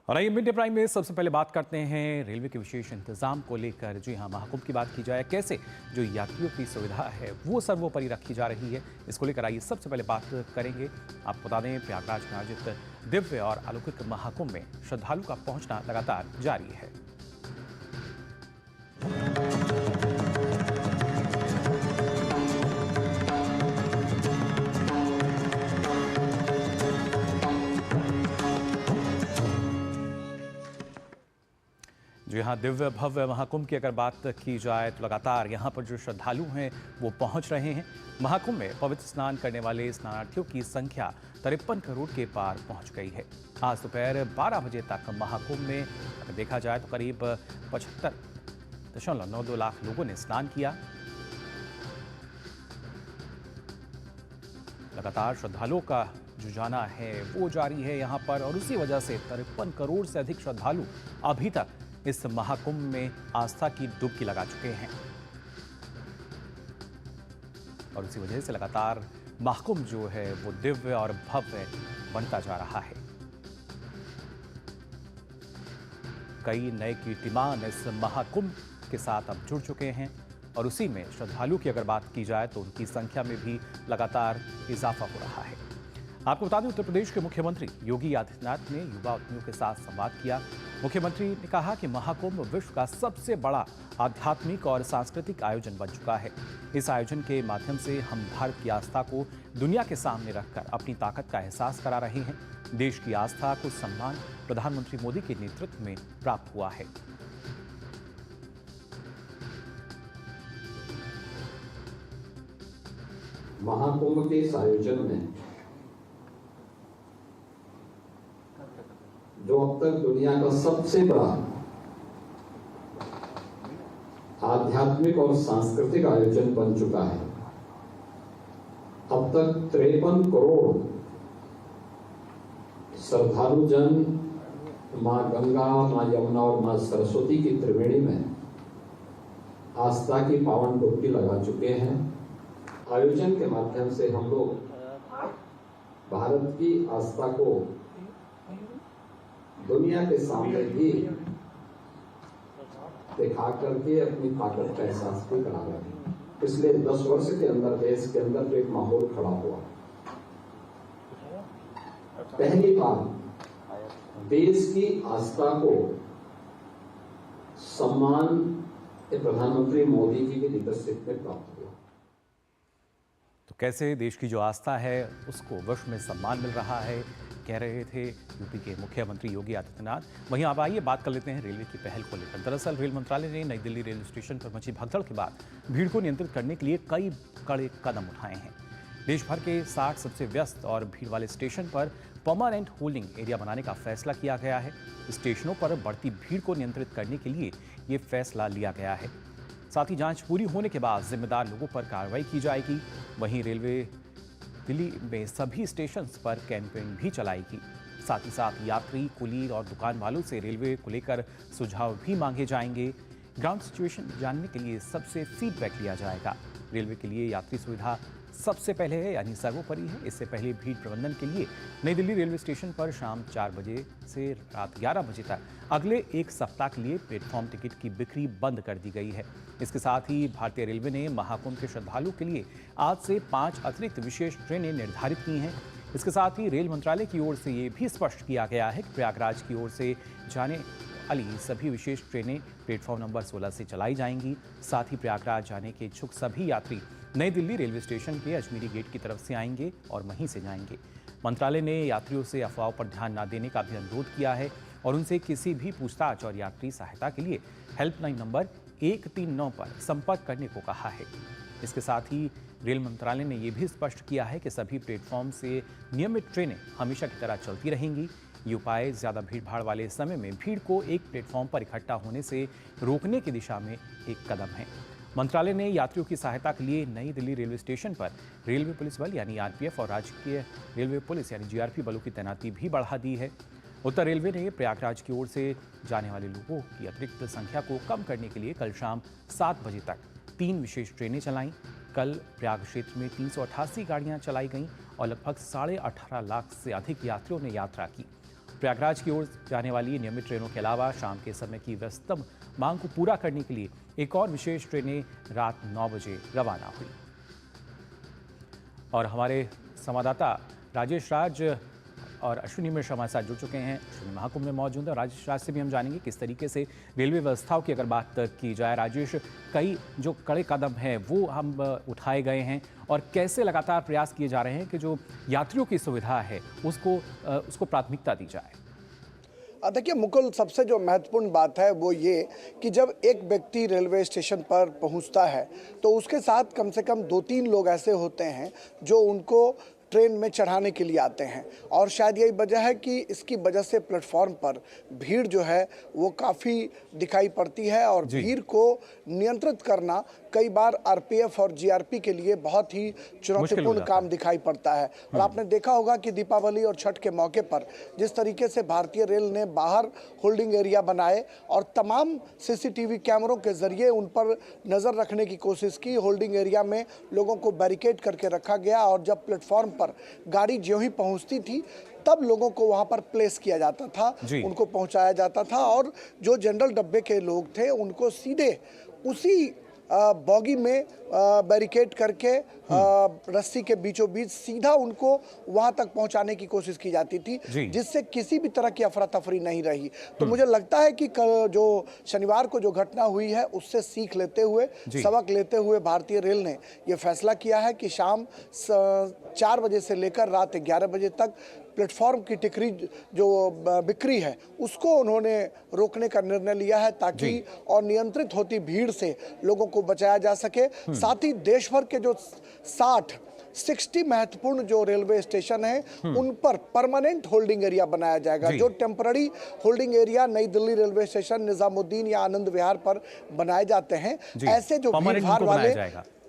और आइए mid day prime में सबसे पहले बात करते हैं रेलवे के विशेष इंतजाम को लेकर। जी हाँ, महाकुंभ की बात की जाए, कैसे जो यात्रियों की सुविधा है वो सर्वोपरि रखी जा रही है, इसको लेकर आइए सबसे पहले बात करेंगे। आपको बता दें, प्रयागराज में आयोजित दिव्य और अलौकिक महाकुंभ में श्रद्धालु का पहुंचना लगातार जारी है। जी हाँ, दिव्य भव्य महाकुंभ की अगर बात की जाए तो लगातार यहाँ पर जो श्रद्धालु हैं वो पहुँच रहे हैं। महाकुंभ में पवित्र स्नान करने वाले स्नानार्थियों की संख्या 53 करोड़ के पार पहुँच गई है। आज दोपहर 12 बजे तक महाकुंभ में अगर देखा जाए तो करीब 75.92 लाख लोगों ने स्नान किया। लगातार श्रद्धालुओं का जो जाना है वो जारी है यहाँ पर, और उसी वजह से 53 करोड़ से अधिक श्रद्धालु अभी तक इस महाकुंभ में आस्था की डुबकी लगा चुके हैं। और उसी वजह से लगातार महाकुंभ जो है वो दिव्य और भव्य बनता जा रहा है। कई नए कीर्तिमान इस महाकुंभ के साथ अब जुड़ चुके हैं, और उसी में श्रद्धालु की अगर बात की जाए तो उनकी संख्या में भी लगातार इजाफा हो रहा है। आपको बता दें, उत्तर प्रदेश के मुख्यमंत्री योगी आदित्यनाथ ने युवा उद्यमियों के साथ संवाद किया। मुख्यमंत्री ने कहा कि महाकुंभ विश्व का सबसे बड़ा आध्यात्मिक और सांस्कृतिक आयोजन बन चुका है। इस आयोजन के माध्यम से हम भारत की आस्था को दुनिया के सामने रखकर अपनी ताकत का एहसास करा रहे हैं। देश की आस्था को सम्मान प्रधानमंत्री मोदी के नेतृत्व में प्राप्त हुआ है। महाकुंभ के इस आयोजन में जो अब तक दुनिया का सबसे बड़ा आध्यात्मिक और सांस्कृतिक आयोजन बन चुका है। अब तक 53 करोड़ श्रद्धालु जन मां गंगा, मां यमुना और मां सरस्वती की त्रिवेणी में आस्था की पावन डुबकी लगा चुके हैं। आयोजन के माध्यम से हम लोग भारत की आस्था को दुनिया के सामने भी दिखा करके अपनी ताकत का एहसास भी करा रहे हैं। पिछले 10 वर्ष के अंदर देश के अंदर एक माहौल खड़ा हुआ। पहली बार देश की आस्था को सम्मान प्रधानमंत्री मोदी जी के लीडरशिप में प्राप्त हुआ। तो कैसे देश की जो आस्था है उसको विश्व में सम्मान मिल रहा है, कह रहे थे यूपी के मुख्यमंत्री योगी आदित्यनाथ। वहीं अब आइए बात कर लेते हैं रेलवे की पहल को लेकर। दरअसल रेल मंत्रालय ने नई दिल्ली रेलवे स्टेशन पर मची भगदड़ के बाद भीड़ को नियंत्रित करने के लिए कई कड़े कदम उठाए हैं। देश भर के 60 सबसे व्यस्त और भीड़ वाले स्टेशन पर परमानेंट होल्डिंग एरिया बनाने का फैसला किया गया है। स्टेशनों पर बढ़ती भीड़ को नियंत्रित करने के लिए ये फैसला लिया गया है। साथ ही जांच पूरी होने के बाद जिम्मेदार लोगों पर कार्रवाई की जाएगी। वहीं रेलवे दिल्ली में सभी स्टेशन पर कैंपेन भी चलाएगी। साथ ही साथ यात्री, कुलीन और दुकान वालों से रेलवे को लेकर सुझाव भी मांगे जाएंगे। ग्राउंड सिचुएशन जानने के लिए सबसे फीडबैक लिया जाएगा। रेलवे के लिए यात्री सुविधा सबसे पहले है, यानी सर्वोपरि है। इससे पहले भीड़ प्रबंधन के लिए नई दिल्ली रेलवे स्टेशन पर शाम 4 बजे से रात 11 बजे तक अगले एक सप्ताह के लिए प्लेटफॉर्म टिकट की बिक्री बंद कर दी गई है। इसके साथ ही भारतीय रेलवे ने महाकुंभ के श्रद्धालुओं के लिए आज से 5 अतिरिक्त विशेष ट्रेनें निर्धारित की हैं। इसके साथ ही रेल मंत्रालय की ओर से ये भी स्पष्ट किया गया है कि प्रयागराज की ओर से जाने वाली सभी विशेष ट्रेनें प्लेटफॉर्म नंबर 16 से चलाई जाएंगी। साथ ही प्रयागराज जाने के इच्छुक सभी यात्री नई दिल्ली रेलवे स्टेशन के अजमेरी गेट की तरफ से आएंगे और वहीं से जाएंगे। मंत्रालय ने यात्रियों से अफवाहों पर ध्यान न देने का भी अनुरोध किया है और उनसे किसी भी पूछताछ और यात्री सहायता के लिए हेल्पलाइन नंबर 139 पर संपर्क करने को कहा है। इसके साथ ही रेल मंत्रालय ने यह भी स्पष्ट किया है कि सभी प्लेटफॉर्म से नियमित ट्रेनें हमेशा की तरह चलती रहेंगी। ये उपाय ज़्यादा भीड़भाड़ वाले समय में भीड़ को एक प्लेटफॉर्म पर इकट्ठा होने से रोकने की दिशा में एक कदम है। मंत्रालय ने यात्रियों की सहायता के लिए नई दिल्ली रेलवे स्टेशन पर रेलवे पुलिस बल यानी आरपीएफ और राजकीय रेलवे पुलिस यानी जीआरपी बलों की तैनाती भी बढ़ा दी है। उत्तर रेलवे ने प्रयागराज की ओर से जाने वाले लोगों की अतिरिक्त संख्या को कम करने के लिए कल शाम 7 बजे तक 3 विशेष ट्रेनें चलाईं। कल प्रयाग क्षेत्र में 388 गाड़ियां चलाई गईं और लगभग 18.5 लाख से अधिक यात्रियों ने यात्रा की। प्रयागराज की ओर जाने वाली नियमित ट्रेनों के अलावा शाम के समय की व्यस्ततम मांग को पूरा करने के लिए एक और विशेष ट्रेनें रात 9 बजे रवाना हुई। और हमारे संवाददाता राजेश राज और अश्विनी मिश्र हमारे साथ जुड़ चुके हैं, अश्विनी महाकुंभ में मौजूद है। और राजेश राज से भी हम जानेंगे किस तरीके से रेलवे व्यवस्थाओं की अगर बात की जाए, राजेश, कई जो कड़े कदम हैं वो हम उठाए गए हैं और कैसे लगातार प्रयास किए जा रहे हैं कि जो यात्रियों की सुविधा है उसको प्राथमिकता दी जाए। देखिए मुकुल, सबसे जो महत्वपूर्ण बात है वो ये कि जब एक व्यक्ति रेलवे स्टेशन पर पहुंचता है तो उसके साथ कम से कम 2-3 लोग ऐसे होते हैं जो उनको ट्रेन में चढ़ाने के लिए आते हैं। और शायद यही वजह है कि इसकी वजह से प्लेटफॉर्म पर भीड़ जो है वो काफ़ी दिखाई पड़ती है और भीड़ को नियंत्रित करना कई बार आरपीएफ और जीआरपी के लिए बहुत ही चुनौतीपूर्ण काम दिखाई पड़ता है। और आपने देखा होगा कि दीपावली और छठ के मौके पर जिस तरीके से भारतीय रेल ने बाहर होल्डिंग एरिया बनाए और तमाम सीसीटीवी कैमरों के जरिए उन पर नज़र रखने की कोशिश की। होल्डिंग एरिया में लोगों को बैरिकेड करके रखा गया और जब प्लेटफॉर्म पर गाड़ी ज्यों ही पहुंचती थी तब लोगों को वहां पर प्लेस किया जाता था, उनको पहुंचाया जाता था और जो जनरल डब्बे के लोग थे उनको सीधे उसी बॉगी में बैरिकेड करके रस्सी के बीचों बीच सीधा उनको वहां तक पहुंचाने की कोशिश की जाती थी, जिससे किसी भी तरह की अफरा तफरी नहीं रही। तो मुझे लगता है कि जो शनिवार को जो घटना हुई है उससे सीख लेते हुए, सबक लेते हुए भारतीय रेल ने यह फैसला किया है कि शाम 4 बजे से लेकर रात 11 बजे तक प्लेटफॉर्म की टिकरी जो बिक्री है उसको उन्होंने रोकने का निर्णय लिया है ताकि और नियंत्रित होती भीड़ से लोगों को बचाया जा सके। साथ ही देश भर के जो 60 महत्वपूर्ण जो रेलवे स्टेशन हैं उन पर परमानेंट होल्डिंग एरिया बनाया जाएगा। जो टेम्पररी होल्डिंग एरिया नई दिल्ली रेलवे स्टेशन, निजामुद्दीन या आनंद विहार पर बनाए जाते हैं, ऐसे जो भीड़ भाड़ वाले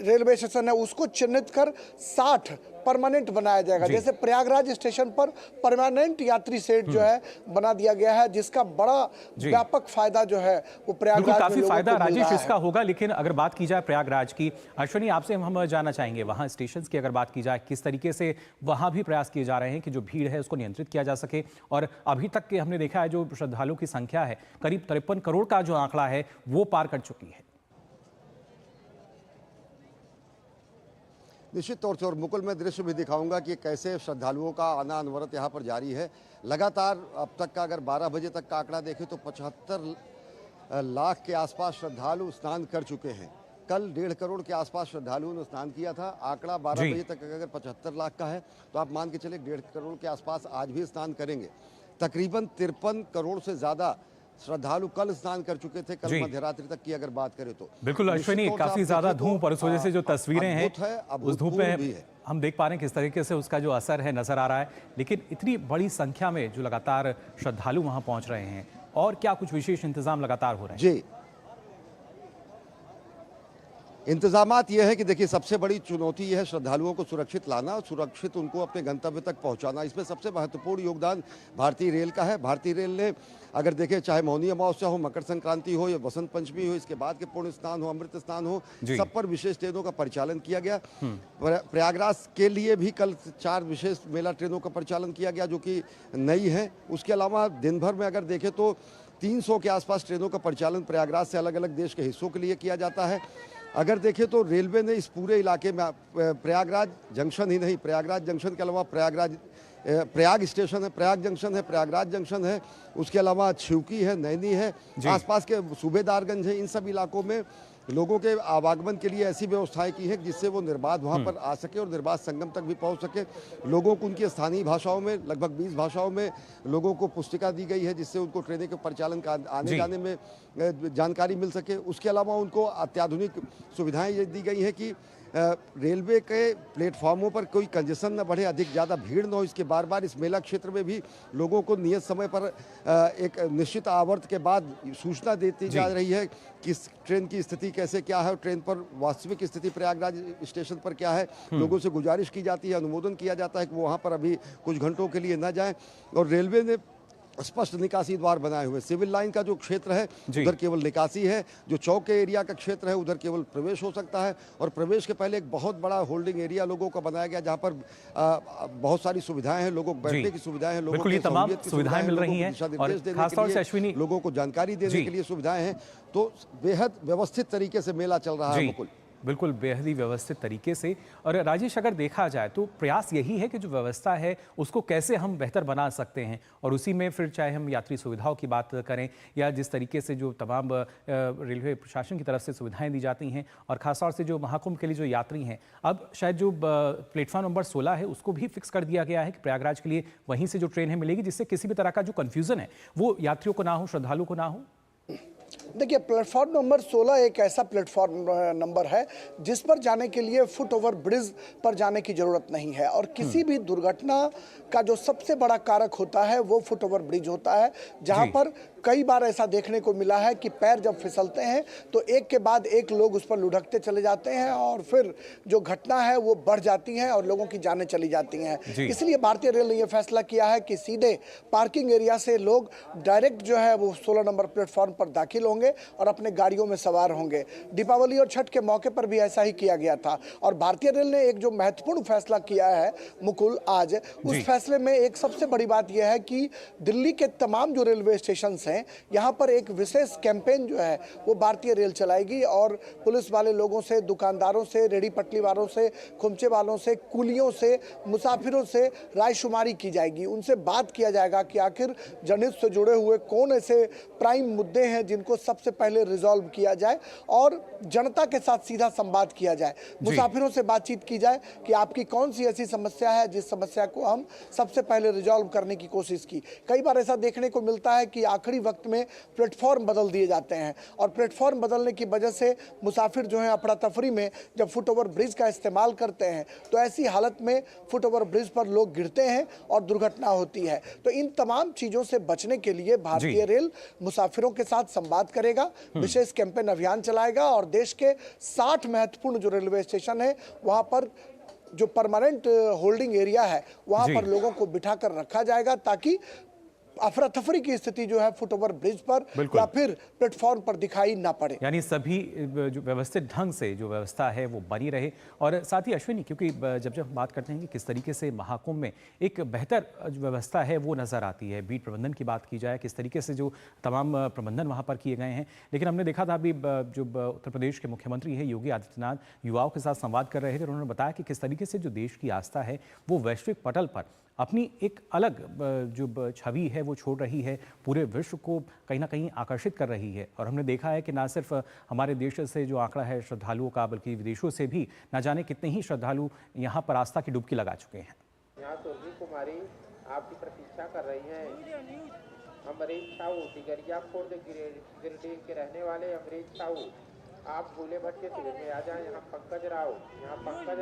रेलवे स्टेशन है उसको चिन्हित कर 60 परमानेंट बनाया जाएगा। जैसे प्रयागराज स्टेशन पर परमानेंट यात्री सेट जो है बना दिया गया है, जिसका बड़ा व्यापक फायदा जो है वो प्रयागराज काफी फायदा राजेश इसका होगा। लेकिन अगर बात की जाए प्रयागराज की, अश्विनी आपसे हम जानना चाहेंगे वहां स्टेशन की अगर बात की जाए किस तरीके से वहां भी प्रयास किए जा रहे हैं कि जो भीड़ है उसको नियंत्रित किया जा सके। और अभी तक के हमने देखा है जो श्रद्धालुओं की संख्या है करीब 53 करोड़ का जो आंकड़ा है वो पार कर चुकी है। निश्चित तौर से, और मुकुल में दृश्य भी दिखाऊंगा कि कैसे श्रद्धालुओं का आना अनवरत यहाँ पर जारी है। लगातार अब तक का अगर 12 बजे तक का आंकड़ा देखें तो 75 लाख के आसपास श्रद्धालु स्नान कर चुके हैं। कल 1.5 करोड़ के आसपास श्रद्धालुओं ने स्नान किया था। आंकड़ा 12 बजे तक अगर 75 लाख का है तो आप मान के चले 1.5 करोड़ के आसपास आज भी स्नान करेंगे। तकरीबन 53 करोड़ से ज़्यादा श्रद्धालु कल स्नान कर चुके थे। कल मध्यरात्रि तक की अगर बात करें तो बिल्कुल अश्विनी, काफी ज्यादा धूप और उस वजह से जो तस्वीरें हैं उस धूप में हम देख पा रहे हैं किस तरीके से उसका जो असर है नजर आ रहा है। लेकिन इतनी बड़ी संख्या में जो लगातार श्रद्धालु वहां पहुंच रहे हैं और क्या कुछ विशेष इंतजाम लगातार हो रहे हैं? जी, इंतजामात ये है कि देखिए सबसे बड़ी चुनौती यह है श्रद्धालुओं को सुरक्षित लाना और सुरक्षित उनको अपने गंतव्य तक पहुंचाना। इसमें सबसे महत्वपूर्ण योगदान भारतीय रेल का है। भारतीय रेल ने अगर देखें चाहे मौनी अमावस्या हो, मकर संक्रांति हो या बसंत पंचमी हो, इसके बाद के पुण्य स्नान हो, अमृत स्नान हो, सब पर विशेष ट्रेनों का परिचालन किया गया। प्रयागराज के लिए भी कल 4 विशेष मेला ट्रेनों का परिचालन किया गया जो कि नई है। उसके अलावा दिन भर में अगर देखें तो 300 के आसपास ट्रेनों का परिचालन प्रयागराज से अलग अलग देश के हिस्सों के लिए किया जाता है। अगर देखें तो रेलवे ने इस पूरे इलाके में प्रयागराज जंक्शन ही नहीं, प्रयागराज जंक्शन के अलावा प्रयाग स्टेशन है, प्रयाग जंक्शन है, प्रयागराज जंक्शन है, उसके अलावा छिवकी है, नैनी है, आसपास के सूबेदारगंज है, इन सब इलाकों में लोगों के आवागमन के लिए ऐसी व्यवस्थाएं की है जिससे वो निर्बाध वहाँ पर आ सके और निर्बाध संगम तक भी पहुँच सके। लोगों को उनकी स्थानीय भाषाओं में लगभग 20 भाषाओं में लोगों को पुस्तिका दी गई है जिससे उनको ट्रेन के परिचालन का आने जाने में जानकारी मिल सके। उसके अलावा उनको अत्याधुनिक सुविधाएं ये दी गई हैं कि रेलवे के प्लेटफॉर्मों पर कोई कंजेशन न बढ़े, अधिक ज़्यादा भीड़ न हो। इसके बार बार इस मेला क्षेत्र में भी लोगों को नियत समय पर एक निश्चित आवर्त के बाद सूचना देती जा रही है कि ट्रेन की स्थिति कैसे क्या है और ट्रेन पर वास्तविक स्थिति प्रयागराज स्टेशन पर क्या है। लोगों से गुजारिश की जाती है, अनुमोदन किया जाता है कि वो वहाँ पर अभी कुछ घंटों के लिए न जाएं। और रेलवे ने स्पष्ट निकासी द्वार बनाए हुए। सिविल लाइन का जो क्षेत्र है जी। उधर केवल निकासी है, जो चौक के एरिया का क्षेत्र है उधर केवल प्रवेश हो सकता है, और प्रवेश के पहले एक बहुत बड़ा होल्डिंग एरिया लोगों का बनाया गया, जहां पर बहुत सारी सुविधाएं हैं, लोगों को बैठने की सुविधाएं हैं, लोगों बिल्कुल ये को तमाम सहूलियत की सुविधाएं मिल लोगों रही को हैं दिशा और निर्देश देने खासतौर के से अश्विनी लिए, लोगों को जानकारी देने जी। के लिए सुविधाएं हैं। तो बेहद व्यवस्थित तरीके से मेला चल रहा है जी मुकुल। बिल्कुल बेहद ही व्यवस्थित तरीके से। और राजेश, अगर देखा जाए तो प्रयास यही है कि जो व्यवस्था है उसको कैसे हम बेहतर बना सकते हैं, और उसी में फिर चाहे हम यात्री सुविधाओं की बात करें या जिस तरीके से जो तमाम रेलवे प्रशासन की तरफ से सुविधाएं दी जाती हैं, और खासतौर से जो महाकुंभ के लिए जो यात्री हैं, अब शायद जो प्लेटफॉर्म नंबर 16 है उसको भी फिक्स कर दिया गया है कि प्रयागराज के लिए वहीं से जो ट्रेन है मिलेगी, जिससे किसी भी तरह का जो कन्फ्यूजन है वो यात्रियों को ना हो, श्रद्धालुओं को ना हो। देखिए, प्लेटफॉर्म नंबर 16 एक ऐसा प्लेटफॉर्म नंबर है जिस पर जाने के लिए फुट ओवर ब्रिज पर जाने की जरूरत नहीं है, और किसी भी दुर्घटना का जो सबसे बड़ा कारक होता है वो फुट ओवर ब्रिज होता है, जहां पर कई बार ऐसा देखने को मिला है कि पैर जब फिसलते हैं तो एक के बाद एक लोग उस पर लुढ़कते चले जाते हैं, और फिर जो घटना है वो बढ़ जाती है और लोगों की जानें चली जाती हैं। इसलिए भारतीय रेल ने यह फैसला किया है कि सीधे पार्किंग एरिया से लोग डायरेक्ट जो है वो 16 नंबर प्लेटफॉर्म पर दाखिल होंगे और अपने गाड़ियों में सवार होंगे। दीपावली और छठ के मौके पर भी ऐसा ही किया गया था। और भारतीय रेल ने एक जो महत्वपूर्ण फैसला किया है मुकुल आज, उस फैसले में एक सबसे बड़ी बात यह है कि दिल्ली के तमाम जो रेलवे स्टेशन हैं यहाँ पर एक विशेष कैंपेन जो है वो भारतीय रेल चलाएगी, और पुलिस वाले लोगों से, दुकानदारों से, रेडी पटरी वालों से, खुमचे वालों से, कुलियों से, मुसाफिरों से रायशुमारी की जाएगी। उनसे बात किया जाएगा कि आखिर जनहित से जुड़े हुए कौन ऐसे प्राइम मुद्दे हैं जिनको सबसे पहले रिजॉल्व किया जाए, और जनता के साथ सीधा संवाद किया जाए। मुसाफिरों से बातचीत की जाए कि आपकी कौन सी ऐसी समस्या है जिस समस्या को हम सबसे पहले रिजॉल्व करने की कोशिश की। कई बार ऐसा देखने को मिलता है कि आखिरी वक्त में प्लेटफॉर्म बदल दिए जाते हैं, और प्लेटफॉर्म बदलने की वजह से मुसाफिर जो है अफरा तफरी में जब फुट ओवर ब्रिज का इस्तेमाल करते हैं तो ऐसी हालत में फुट ओवर ब्रिज पर लोग गिरते हैं और दुर्घटना होती है। तो इन तमाम चीजों से बचने के लिए भारतीय रेल मुसाफिरों के साथ संवाद करेगा, विशेष कैंपेन अभियान चलाएगा, और देश के 60 महत्वपूर्ण जो रेलवे स्टेशन है वहां पर जो परमानेंट होल्डिंग एरिया है वहां पर लोगों को बिठाकर रखा जाएगा, ताकि अफरा तफरी की स्थिति जो है फुट ओवर ब्रिज पर या फिर प्लेटफॉर्म पर दिखाई ना पड़े। यानी सभी जो व्यवस्थित ढंग से जो व्यवस्था है वो बनी रहे। और साथ ही अश्विनी, क्योंकि जब हम बात करते हैं कि किस तरीके से महाकुंभ में एक बेहतर जो व्यवस्था है वो नज़र आती है, बीट प्रबंधन की बात की जाए, किस तरीके से जो तमाम प्रबंधन वहाँ पर किए गए हैं, लेकिन हमने देखा था अभी जो उत्तर प्रदेश के मुख्यमंत्री है योगी आदित्यनाथ युवाओं के साथ संवाद कर रहे थे, उन्होंने बताया कि किस तरीके से जो देश की आस्था है वो वैश्विक पटल पर अपनी एक अलग जो छवि है वो छोड़ रही है, पूरे विश्व को कहीं ना कहीं आकर्षित कर रही है। और हमने देखा है कि ना सिर्फ हमारे देश से जो आंकड़ा है श्रद्धालुओं का, बल्कि विदेशों से भी ना जाने कितने ही श्रद्धालु यहाँ पर आस्था की डुबकी लगा चुके हैं। यहाँ सुरभि कुमारी आपकी प्रतीक्षा कर रही हैं। अमरीश साहू, तिगरिया खुर्द गिरिडीह के रहने वाले अमरीश साहू, आप भूले भट्ट के शिविर में आ जाएं। यहाँ पंकज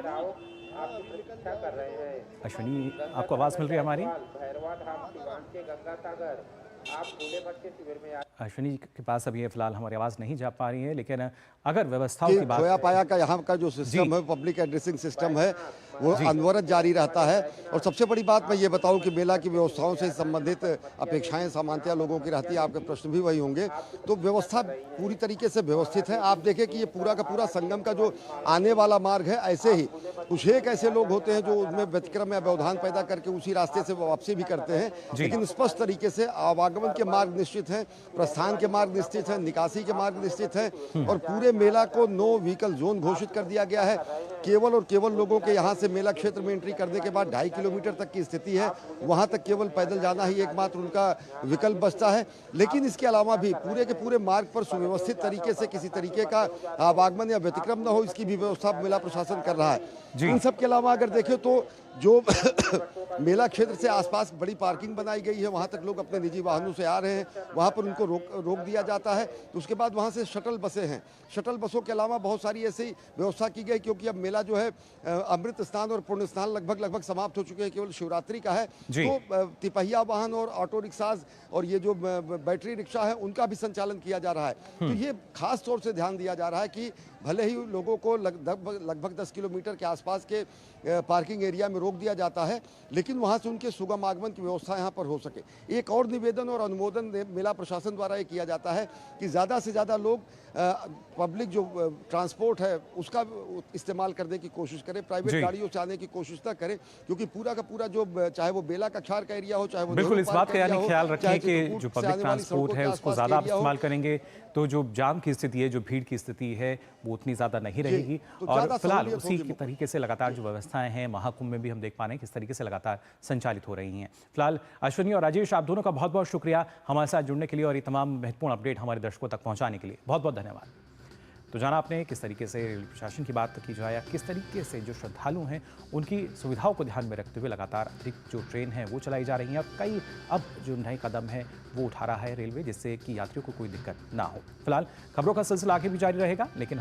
राव आपकी प्रतीक्षा कर रहे हैं। अश्विनी, आपको आवाज़ मिल रही है हमारी? भैरवा धाम सिवान के गंगा सागर, आप भूले भट्ट के शिविर में अश्विनी जी के पास अभी फिलहाल हमारी आवाज़ नहीं जा पा रही है, लेकिन अगर व्यवस्थाओं की बात खोया पाया का यहाँ का जो सिस्टम है, पब्लिक एड्रेसिंग सिस्टम है, वो अनवरत जारी रहता है। और सबसे बड़ी बात मैं ये बताऊं कि मेला की व्यवस्थाओं से संबंधित अपेक्षाएं सामान्यतः लोगों की रहती है, आपके प्रश्न भी वही होंगे। तो व्यवस्था पूरी तरीके से व्यवस्थित है। आप देखें कि ये पूरा का पूरा संगम का जो आने वाला मार्ग है, ऐसे ही कुछ एक ऐसे लोग होते हैं जो उसमें व्यतिक्रम या व्यवधान पैदा करके उसी रास्ते से वापसी भी करते हैं, लेकिन स्पष्ट तरीके से आवागमन के मार्ग निश्चित है, प्रस्थान के मार्ग निश्चित है, निकासी के मार्ग निश्चित है, और पूरे मेला को नो व्हीकल जोन घोषित कर दिया गया है। केवल और केवल लोगों के यहाँ से मेला क्षेत्र में एंट्री करने के बाद 2.5 किलोमीटर तक की स्थिति है, वहाँ तक केवल पैदल जाना ही एकमात्र उनका विकल्प बचता है। लेकिन इसके अलावा भी पूरे के पूरे मार्ग पर सुव्यवस्थित तरीके से किसी तरीके का आवागमन या व्यतिक्रम न हो, इसकी भी व्यवस्था मेला प्रशासन कर रहा है। इन सब के अलावा अगर देखें तो जो मेला क्षेत्र से आसपास बड़ी पार्किंग बनाई गई है, वहाँ तक लोग अपने निजी वाहनों से आ रहे हैं, वहाँ पर उनको रोक दिया जाता है। तो उसके बाद वहाँ से शटल बसें हैं। शटल बसों के अलावा बहुत सारी ऐसी व्यवस्था की गई, क्योंकि अब मेला जो है अमृत स्नान और पुण्य स्नान लगभग समाप्त हो चुके हैं, केवल शिवरात्रि का है। तो तिपहिया वाहन और ऑटो रिक्शाज और ये जो बैटरी रिक्शा है उनका भी संचालन किया जा रहा है। तो ये खास तौर से ध्यान दिया जा रहा है कि भले ही लोगों को लगभग 10 किलोमीटर के आसपास के पार्किंग एरिया में रोक दिया जाता है, लेकिन वहाँ से उनके सुगम आगमन की व्यवस्था यहाँ पर हो सके। एक और निवेदन और अनुमोदन मेला प्रशासन द्वारा ये किया जाता है कि ज़्यादा से ज़्यादा लोग पब्लिक जो ट्रांसपोर्ट है उसका इस्तेमाल करने की कोशिश करें, प्राइवेट गाड़ियों से आने की कोशिश न करें, क्योंकि पूरा का पूरा जो चाहे वो बेला कक्षार का एरिया हो, चाहे वो बिल्कुल इस बात का यानी ख्याल रखें कि जो पब्लिक ट्रांसपोर्ट है उसको ज़्यादा आप इस्तेमाल करेंगे तो जो जाम की स्थिति है, जो भीड़ की स्थिति है वो उतनी ज़्यादा नहीं रहेगी। और फिलहाल उसी तरीके से लगातार जो व्यवस्थाएं हैं महाकुंभ में भी हम देख पा रहे हैं किस तरीके से लगातार संचालित हो रही हैं। फिलहाल अश्विनी और राजेश, आप दोनों का बहुत बहुत शुक्रिया हमारे साथ जुड़ने के लिए और ये तमाम महत्वपूर्ण अपडेट हमारे दर्शकों तक पहुंचाने के लिए बहुत बहुत धन्यवाद। तो जाना आपने किस तरीके से रेलवे प्रशासन की बात की जाए या किस तरीके से जो श्रद्धालु हैं उनकी सुविधाओं को ध्यान में रखते हुए लगातार अधिक जो ट्रेन है वो चलाई जा रही हैं और कई अब जो नए कदम है वो उठा रहा है रेलवे जिससे कि यात्रियों को कोई दिक्कत ना हो। फिलहाल खबरों का सिलसिला आगे भी जारी रहेगा, लेकिन